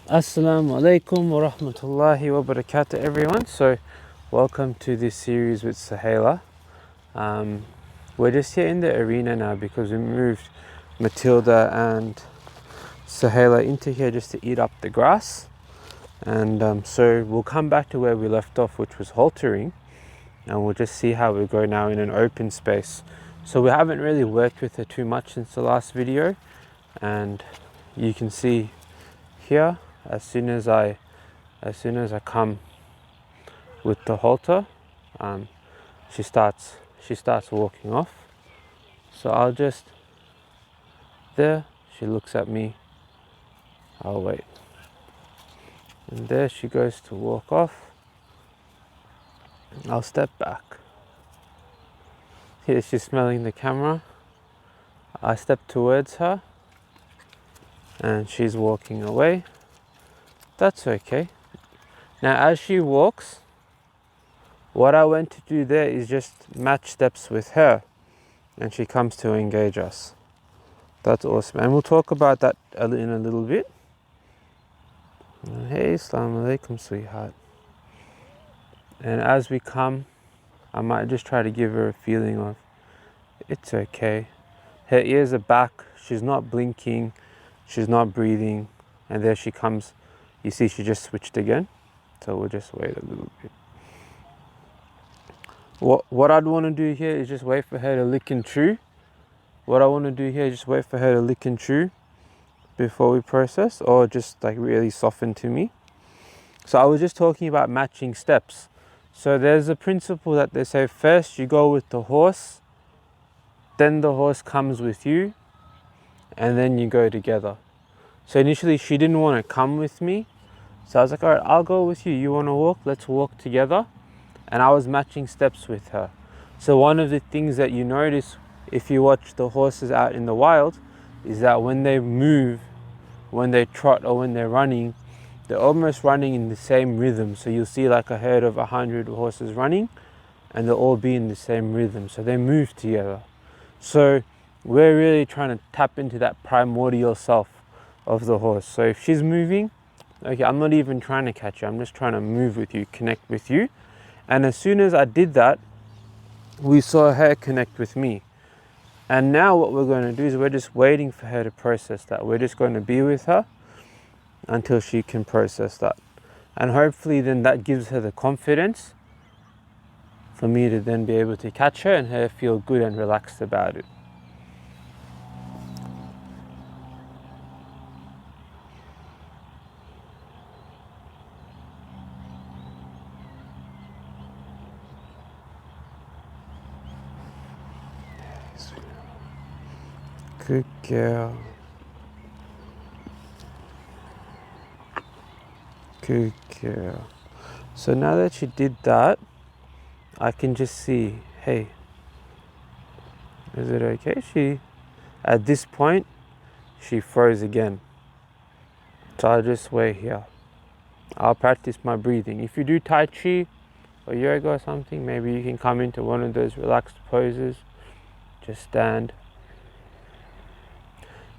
Assalamu alaikum wa rahmatullahi wa barakatuh, everyone. So, welcome to this series with Suhayla. We're just here in the arena now because we moved Matilda and Suhayla into here just to eat up the grass. And so we'll come back to where we left off, which was haltering, and we'll just see how we go now in an open space. So we haven't really worked with her too much since the last video, and you can see here, as soon as I come with the halter, she starts walking off. So I'll just, there she looks at me, I'll wait, and there she goes to walk off. I'll step back. Here she's smelling the camera. I step towards her and she's walking away. That's okay. Now as she walks, what I went to do there is just match steps with her, and she comes to engage us. That's awesome, and we'll talk about that in a little bit. Hey, assalamu alaikum, sweetheart. And as we come, I might just try to give her a feeling of it's okay. Her ears are back, she's not blinking, she's not breathing, and there she comes. You see she just switched again, so we'll just wait a little bit. What I'd want to do here is just wait for her to lick and chew. Before we process, or just like really soften to me. So I was just talking about matching steps. So there's a principle that they say first you go with the horse, then the horse comes with you, and then you go together. So initially she didn't want to come with me, so I was like, all right, I'll go with you. You want to walk? Let's walk together. And I was matching steps with her. So one of the things that you notice if you watch the horses out in the wild is that when they move, when they trot or when they're running, they're almost running in the same rhythm. So you'll see like a herd of 100 horses running, and they'll all be in the same rhythm. So they move together. So we're really trying to tap into that primordial self of the horse. So if she's moving, okay, I'm not even trying to catch you. I'm just trying to move with you, connect with you. And as soon as I did that, we saw her connect with me. And now what we're going to do is we're just waiting for her to process that. We're just going to be with her until she can process that. And hopefully then that gives her the confidence for me to then be able to catch her and her feel good and relaxed about it. Good girl. Good girl. So now that she did that, I can just see, hey, is it okay? At this point, she froze again. So I'll just wait here. I'll practice my breathing. If you do Tai Chi or yoga or something, maybe you can come into one of those relaxed poses. Just stand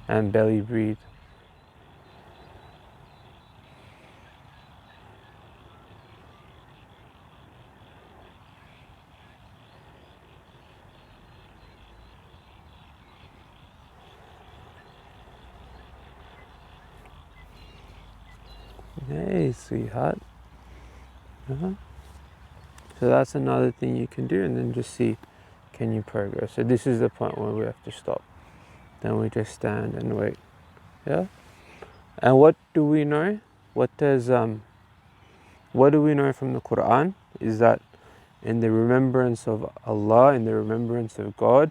and belly breathe. Hey, sweetheart. So that's another thing you can do, and then just see, can you progress? So this is the point where we have to stop. Then we just stand and wait. Yeah. And what do we know? What do we know from the Quran is that in the remembrance of Allah, in the remembrance of God,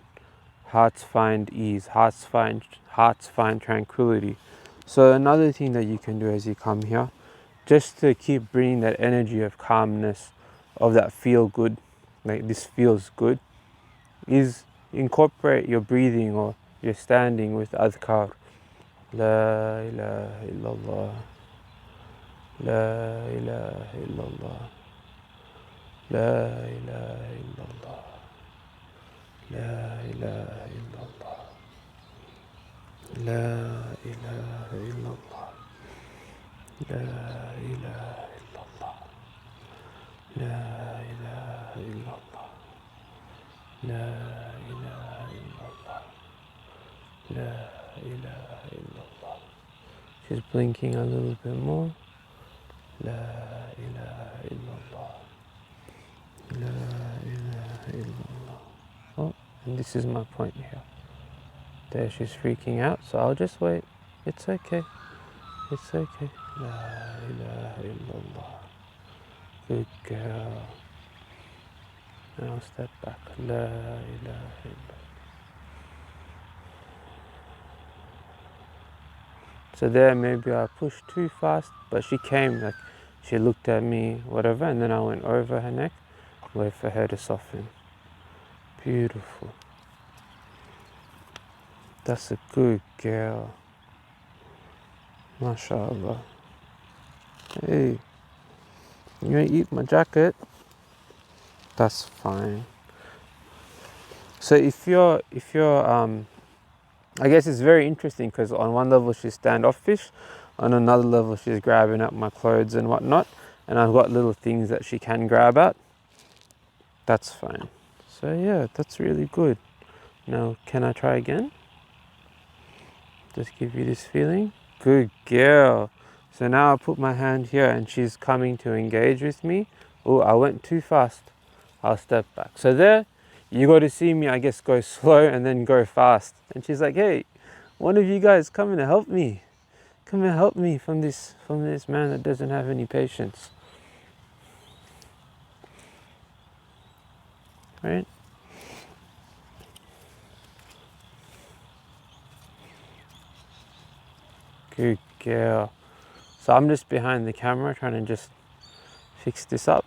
hearts find ease, hearts find tranquility. So another thing that you can do as you come here, just to keep bringing that energy of calmness, of that feel good, like this feels good, is incorporate your breathing or your standing with adhkar. La ilaha illallah. La ilaha illallah. La ilaha illallah. La ilaha illallah. La ilaha illallah. La ilaha illallah. La ilaha illallah. La ilaha illallah. La ilaha illallah. She's blinking a little bit more. La ilaha illallah. La ilaha illallah. Oh, and this is my point here. There, she's freaking out, so I'll just wait. It's okay. It's okay. La ilaha illallah. Good girl. Now step back. La ilaha illallah. So there, maybe I pushed too fast, but she came, like, she looked at me, whatever, and then I went over her neck, wait for her to soften. Beautiful. That's a good girl. MashaAllah. Hey, you gonna eat my jacket? That's fine. So if you're I guess it's very interesting because on one level she's standoffish, on another level she's grabbing at my clothes and whatnot, and I've got little things that she can grab at. That's fine. So yeah, that's really good. Now, can I try again? Just give you this feeling. Good girl. So now I put my hand here and she's coming to engage with me. Oh, I went too fast. I'll step back. So there, you got to see me, I guess, go slow and then go fast. And she's like, hey, one of you guys come and help me. Come and help me from this man that doesn't have any patience. Right? Good girl. So I'm just behind the camera trying to just fix this up.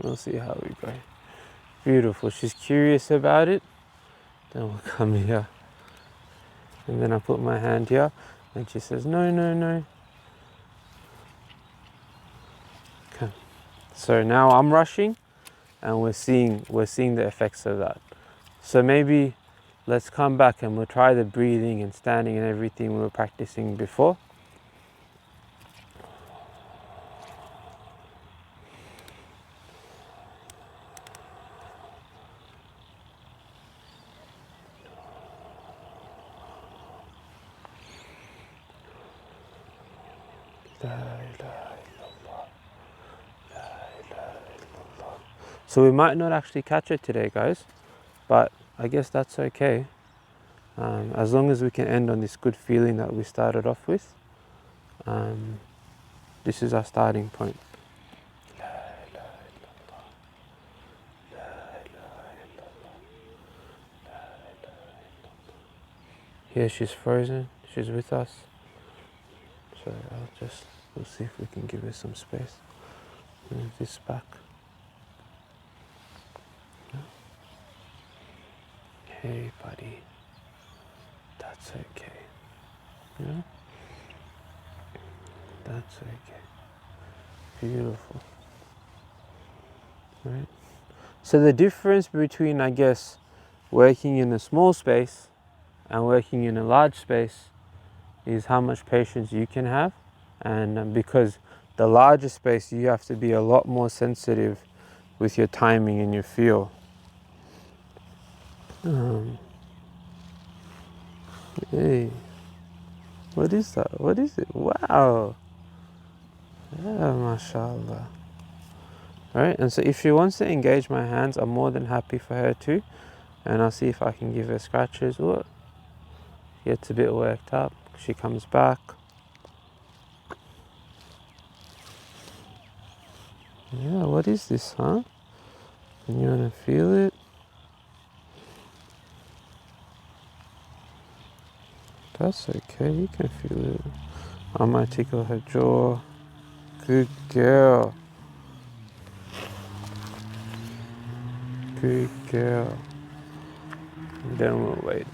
We'll see how we go. Beautiful. She's curious about it. Then we'll come here. And then I put my hand here and she says, no, no, no. Okay. So now I'm rushing and we're seeing the effects of that. So maybe let's come back and we'll try the breathing and standing and everything we were practicing before. So we might not actually catch it today, guys, but I guess that's okay. As long as we can end on this good feeling that we started off with. This is our starting point. Here she's frozen, she's with us. So we'll see if we can give her some space. Move this back. Hey buddy, that's okay. Yeah? That's okay. Beautiful. Right? So the difference between, I guess, working in a small space and working in a large space is how much patience you can have. And because the larger space, you have to be a lot more sensitive with your timing and your feel. Hey, what is that? What is it? Wow. Yeah, mashallah. Right, and so if she wants to engage my hands, I'm more than happy for her to. And I'll see if I can give her scratches. Ooh, she gets a bit worked up. She comes back. Yeah, what is this, huh? And you want to feel it? That's okay, you can feel it. I might tickle her jaw. Good girl. Good girl. And then we'll wait.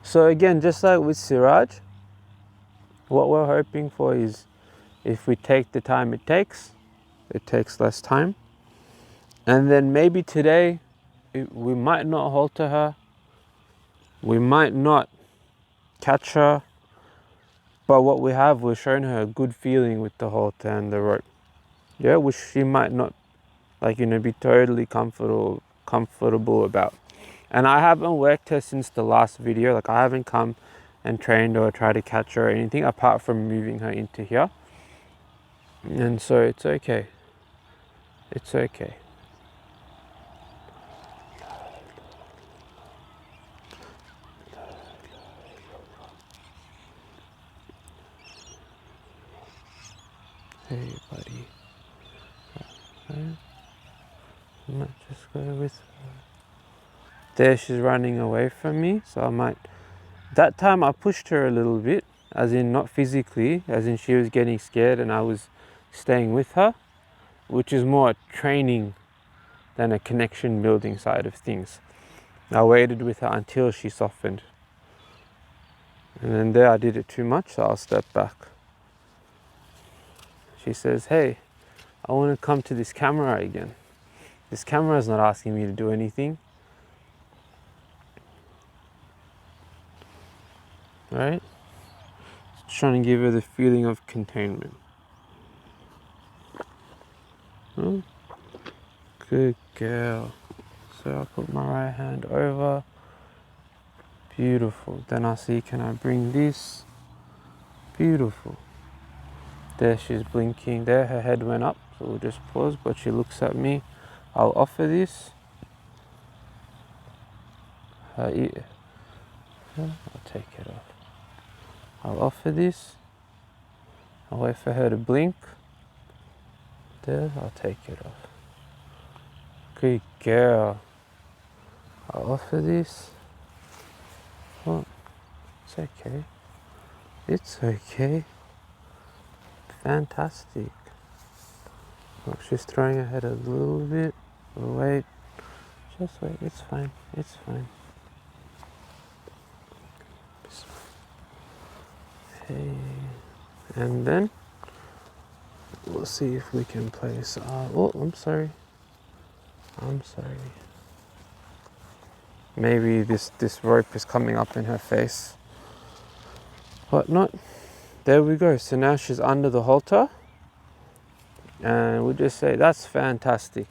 So again, just like with Siraj, what we're hoping for is if we take the time it takes less time. And then maybe today, we might not halter her. We might not catch her. But what we're showing her a good feeling with the halter and the rope. Yeah, which she might not be totally comfortable about. And I haven't worked her since the last video. Like, I haven't come and trained or tried to catch her or anything apart from moving her into here. And so it's okay. It's okay. Hey, buddy. I might just go with her. There, she's running away from me, so I might... That time I pushed her a little bit, as in not physically, as in she was getting scared and I was staying with her, which is more training than a connection building side of things. I waited with her until she softened. And then there I did it too much, so I'll step back. She says, hey, I want to come to this camera again. This camera is not asking me to do anything. Right? Just trying to give her the feeling of containment. Oh, good girl. So I'll put my right hand over. Beautiful. Then I'll see, can I bring this? Beautiful. There, she's blinking. There, her head went up. So we'll just pause, but she looks at me. I'll offer this. I'll take it off. I'll offer this. I'll wait for her to blink. There, I'll take it off. Good girl. I'll offer this. Oh, it's okay. It's okay. Fantastic. Oh, she's throwing her head a little bit. Wait. Just wait. It's fine. It's fine. Okay. And then we'll see if we can place. Oh, I'm sorry. I'm sorry. Maybe this rope is coming up in her face. But not. There we go. So now she's under the halter. And we'll just say, that's fantastic.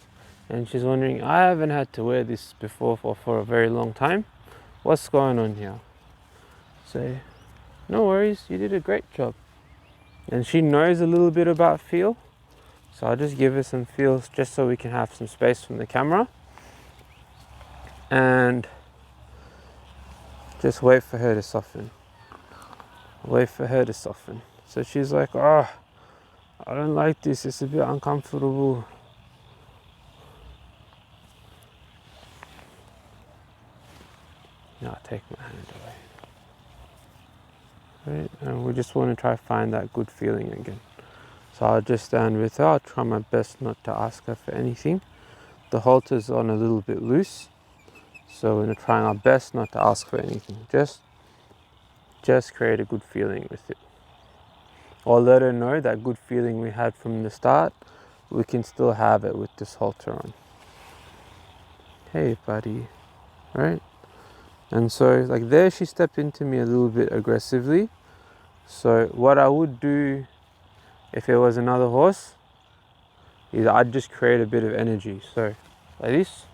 And she's wondering, I haven't had to wear this before for a very long time. What's going on here? Say, no worries, you did a great job. And she knows a little bit about feel. So I'll just give her some feels just so we can have some space from the camera. And just wait for her to soften. Wait for her to soften. So she's like, oh, I don't like this, it's a bit uncomfortable. Now I'll take my hand away. Right? And we just want to try to find that good feeling again. So I'll just stand with her. I'll try my best not to ask her for anything. The halter's on a little bit loose. So we're trying our best not to ask for anything. Just create a good feeling with it. Or let her know that good feeling we had from the start, we can still have it with this halter on. Hey buddy, right? And so like there she stepped into me a little bit aggressively. So what I would do if it was another horse is I'd just create a bit of energy. So like this,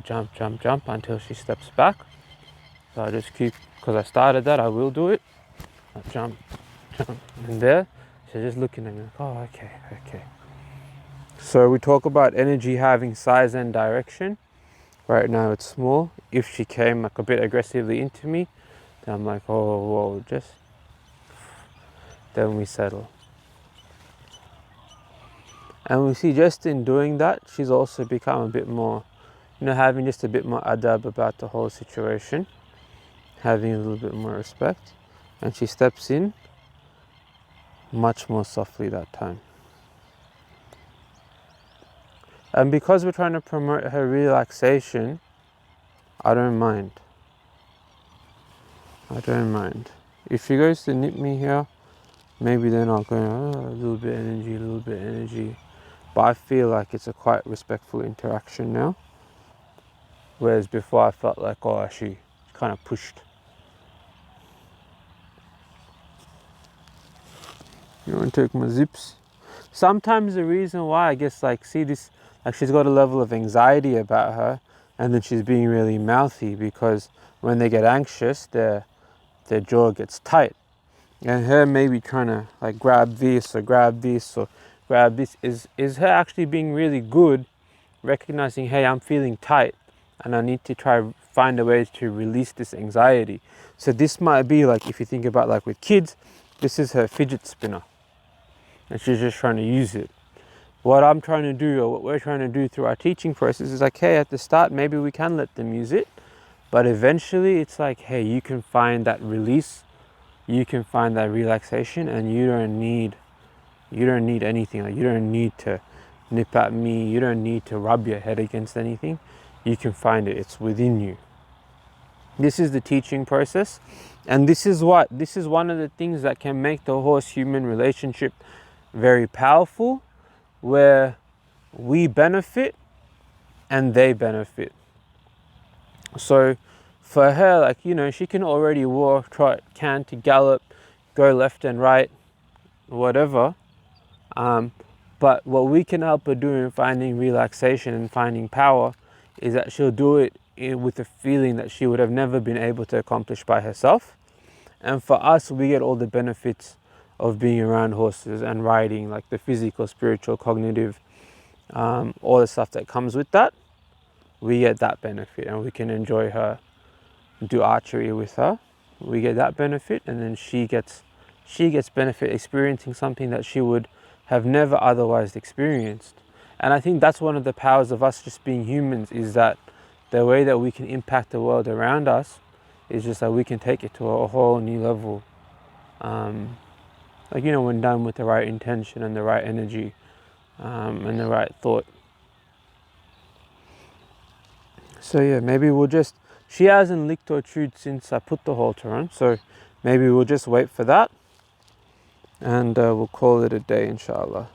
jump, jump, jump until she steps back. So I just keep, because I started that, I will do it. I jump, jump, and there, she's just looking at me like, oh, okay, okay. So we talk about energy having size and direction. Right now it's small. If she came like a bit aggressively into me, then I'm like, oh, whoa, just, then we settle. And we see just in doing that, she's also become a bit more, having just a bit more adab about the whole situation, having a little bit more respect. And she steps in much more softly that time. And because we're trying to promote her relaxation, I don't mind. I don't mind. If she goes to nip me here, maybe then I'll go, oh, a little bit energy, a little bit energy. But I feel like it's a quite respectful interaction now. Whereas before I felt like, oh, she kind of pushed. You want to take my zips? Sometimes the reason why, I guess, like, see this, like, she's got a level of anxiety about her, and then she's being really mouthy because when they get anxious, their jaw gets tight. And her maybe trying to like grab this or grab this or grab this is her actually being really good, recognizing, hey, I'm feeling tight and I need to try find a way to release this anxiety. So this might be like, if you think about like with kids, this is her fidget spinner and she's just trying to use it. What I'm trying to do, or what we're trying to do through our teaching process, is like, hey, at the start maybe we can let them use it, but eventually it's like, hey, you can find that release, you can find that relaxation, and you don't need anything. Like, you don't need to nip at me, you don't need to rub your head against anything. You can find it, it's within you. This is the teaching process, and this is one of the things that can make the horse-human relationship very powerful, where we benefit and they benefit. So for her, like, you know, she can already walk, trot, canter, gallop, go left and right, whatever. But what we can help her do in finding relaxation and finding power is that she'll do it with a feeling that she would have never been able to accomplish by herself. And for us, we get all the benefits of being around horses and riding, like the physical, spiritual, cognitive, all the stuff that comes with that. We get that benefit, and we can enjoy her, do archery with her. We get that benefit, and then she gets benefit experiencing something that she would have never otherwise experienced. And I think that's one of the powers of us just being humans, is that the way that we can impact the world around us is just that we can take it to a whole new level. Like, you know, when done with the right intention and the right energy, and the right thought. So yeah, maybe we'll just, she hasn't licked or chewed since I put the halter on, so maybe we'll just wait for that, and we'll call it a day, inshallah.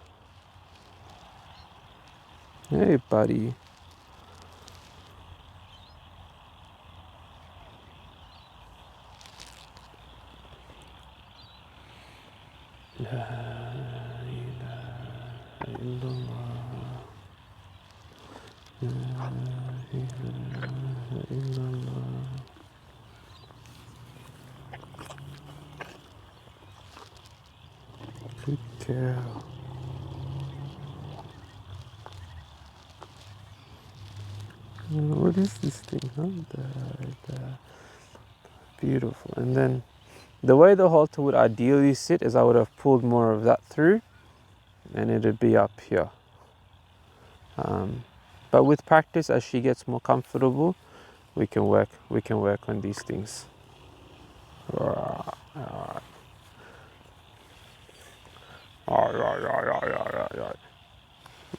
Hey buddy. La ilaha illallah. La ilaha illallah. Good girl. What is this thing? Huh? Beautiful. And then the way the halter would ideally sit is I would have pulled more of that through, and it'd be up here. But with practice, as she gets more comfortable, we can work on these things.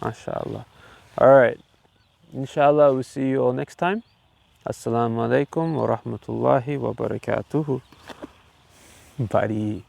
MashaAllah. Alright. Inshallah, we'll see you all next time. Assalamu alaikum wa rahmatullahi wa barakatuhu. Buddy.